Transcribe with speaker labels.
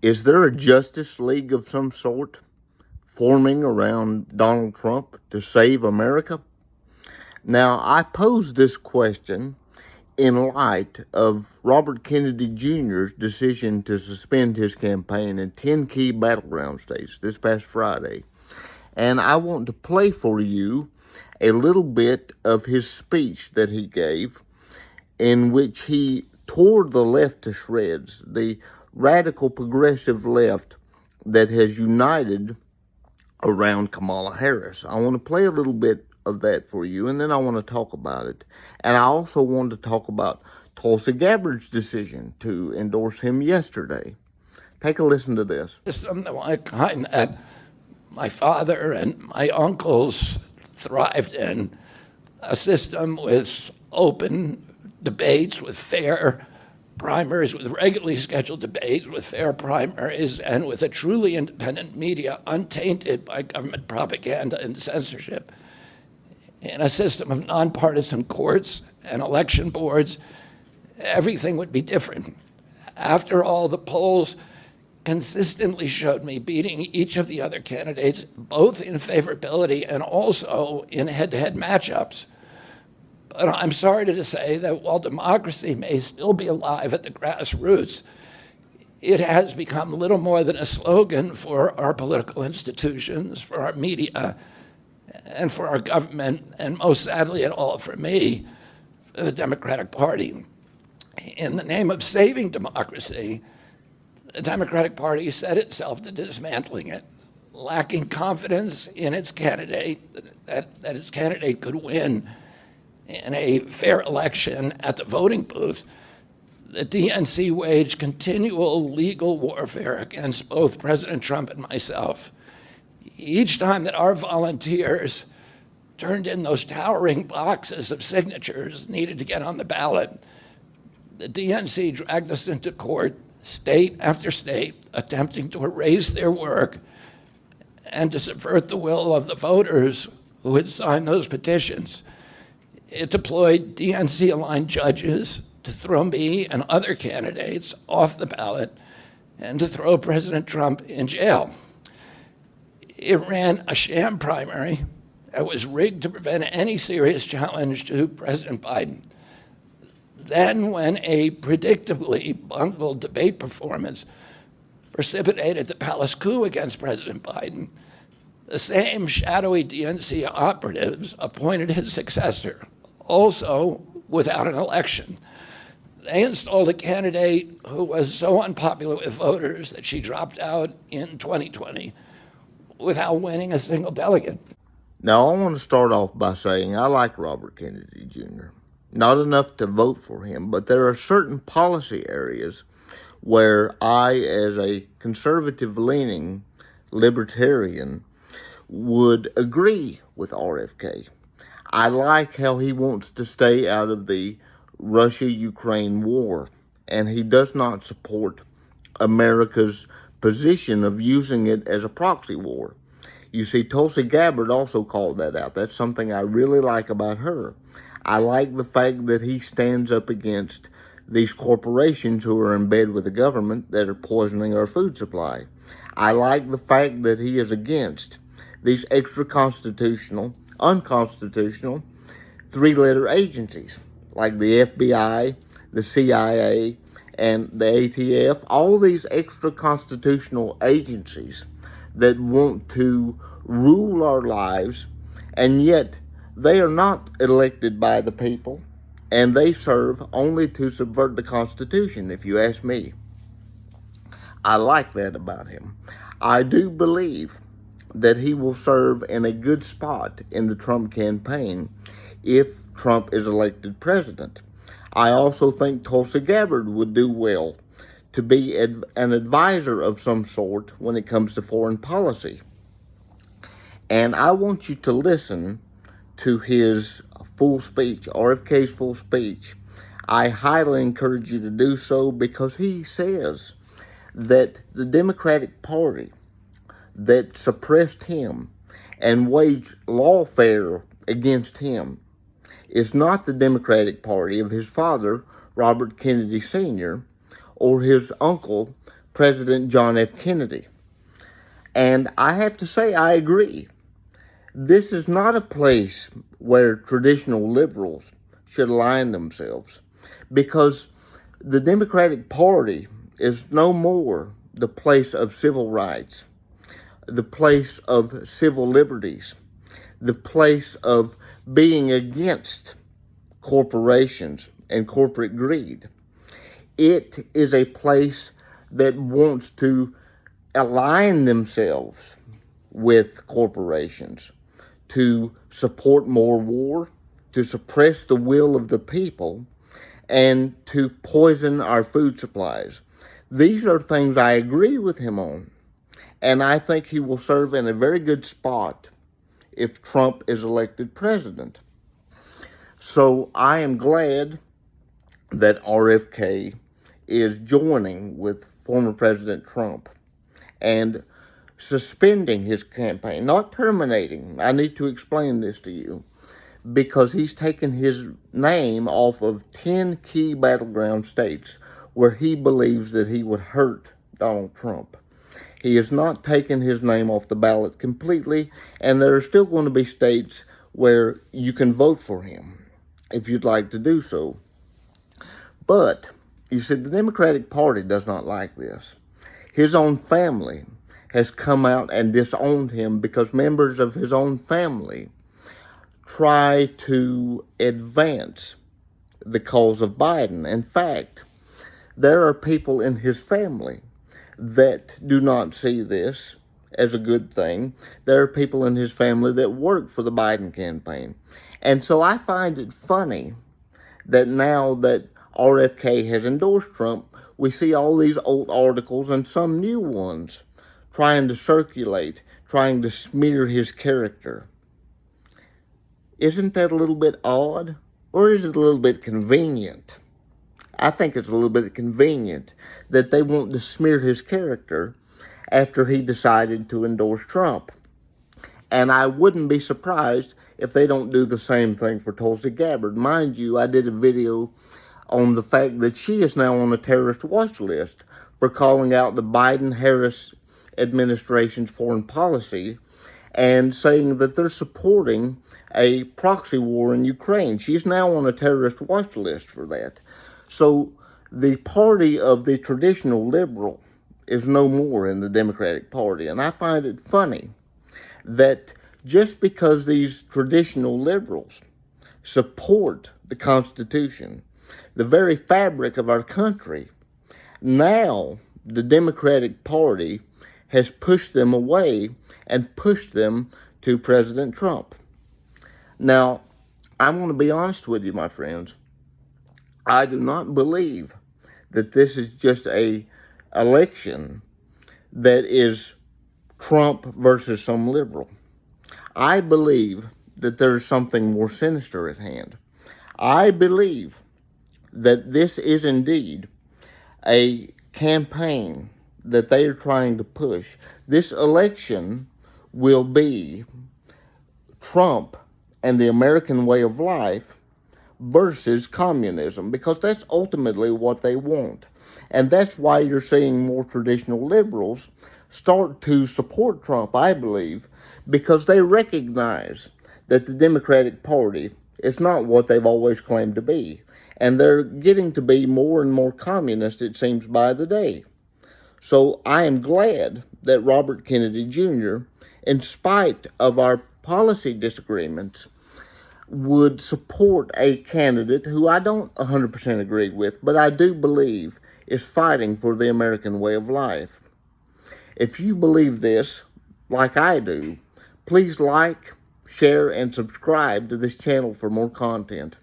Speaker 1: Is there a Justice League of some sort forming around Donald Trump to save America? Now, I pose this question in light of Robert Kennedy Jr.'s decision to suspend his campaign in 10 key battleground states this past Friday. And I want to play for you a little bit of his speech that he gave, in which he tore the left to shreds, the radical progressive left that has united around Kamala Harris. I want to play a little bit of that for you, and then I want to talk about it. And I also want to talk about Tulsi Gabbard's decision to endorse him yesterday. Take a listen to this.
Speaker 2: System the one kind that my father and my uncles thrived in, a system with open debates, with fair primaries, with regularly scheduled debates, with fair primaries, and with a truly independent media untainted by government propaganda and censorship. In a system of nonpartisan courts and election boards, everything would be different. After all, the polls consistently showed me beating each of the other candidates, both in favorability and also in head-to-head matchups. But I'm sorry to say that while democracy may still be alive at the grassroots, it has become little more than a slogan for our political institutions, for our media, and for our government, and most sadly at all for me, for the Democratic Party. In the name of saving democracy, the Democratic Party set itself to dismantling it, lacking confidence in its candidate, that its candidate could win in a fair election at the voting booth. The DNC waged continual legal warfare against both President Trump and myself. Each time that our volunteers turned in those towering boxes of signatures needed to get on the ballot, the DNC dragged us into court, state after state, attempting to erase their work and to subvert the will of the voters who had signed those petitions. It deployed DNC-aligned judges to throw me and other candidates off the ballot and to throw President Trump in jail. It ran a sham primary that was rigged to prevent any serious challenge to President Biden. Then, when a predictably bungled debate performance precipitated the palace coup against President Biden, the same shadowy DNC operatives appointed his successor, also without an election. They installed a candidate who was so unpopular with voters that she dropped out in 2020 without winning a single delegate.
Speaker 1: Now, I want to start off by saying I like Robert Kennedy Jr. Not enough to vote for him, but there are certain policy areas where I, as a conservative-leaning libertarian, would agree with RFK. I like how he wants to stay out of the Russia-Ukraine war, and he does not support America's position of using it as a proxy war. You see, Tulsi Gabbard also called that out. That's something I really like about her. I like the fact that he stands up against these corporations who are in bed with the government that are poisoning our food supply. I like the fact that he is against these extra-constitutional, unconstitutional, three-letter agencies like the FBI, the CIA, and the ATF, all these extra-constitutional agencies that want to rule our lives, and yet they are not elected by the people, and they serve only to subvert the Constitution, if you ask me. I like that about him. I do believe that he will serve in a good spot in the Trump campaign if Trump is elected president. I also think Tulsi Gabbard would do well to be an advisor of some sort when it comes to foreign policy. And I want you to listen to his full speech, RFK's full speech. I highly encourage you to do so because he says that the Democratic Party that suppressed him and waged lawfare against him is not the Democratic Party of his father, Robert Kennedy Sr., or his uncle, President John F. Kennedy. And I have to say, I agree. This is not a place where traditional liberals should align themselves, because the Democratic Party is no more the place of civil rights, the place of civil liberties, the place of being against corporations and corporate greed. It is a place that wants to align themselves with corporations, to support more war, to suppress the will of the people, and to poison our food supplies. These are things I agree with him on, and I think he will serve in a very good spot if Trump is elected president. So I am glad that RFK is joining with former President Trump and suspending his campaign, not terminating. I need to explain this to you, because he's taken his name off of 10 key battleground states where he believes that he would hurt Donald Trump. He has not taken his name off the ballot completely, and there are still going to be states where you can vote for him if you'd like to do so. But, you see, the Democratic Party does not like this. His own family has come out and disowned him because members of his own family try to advance the cause of Biden. In fact, there are people in his family that do not see this as a good thing. There are people in his family that work for the Biden campaign. And so I find it funny that now that RFK has endorsed Trump, we see all these old articles and some new ones trying to circulate, trying to smear his character. Isn't that a little bit odd? Or is it a little bit convenient? I think it's a little bit convenient that they want to smear his character after he decided to endorse Trump. And I wouldn't be surprised if they don't do the same thing for Tulsi Gabbard. Mind you, I did a video on the fact that she is now on a terrorist watch list for calling out the Biden-Harris administration's foreign policy and saying that they're supporting a proxy war in Ukraine. She's now on a terrorist watch list for that. So the party of the traditional liberal is no more in the Democratic Party. And I find it funny that just because these traditional liberals support the Constitution, the very fabric of our country, now the Democratic Party has pushed them away and pushed them to President Trump. Now, I want to be honest with you, my friends. I do not believe that this is just a election that is Trump versus some liberal. I believe that there is something more sinister at hand. I believe that this is indeed a campaign that they are trying to push. This election will be Trump and the American way of life versus communism, because that's ultimately what they want. And that's why you're seeing more traditional liberals start to support Trump, I believe, because they recognize that the Democratic Party is not what they've always claimed to be. And they're getting to be more and more communist, it seems, by the day. So I am glad that Robert Kennedy Jr., in spite of our policy disagreements, would support a candidate who I don't 100% agree with, but I do believe is fighting for the American way of life. If you believe this, like I do, please like, share, and subscribe to this channel for more content.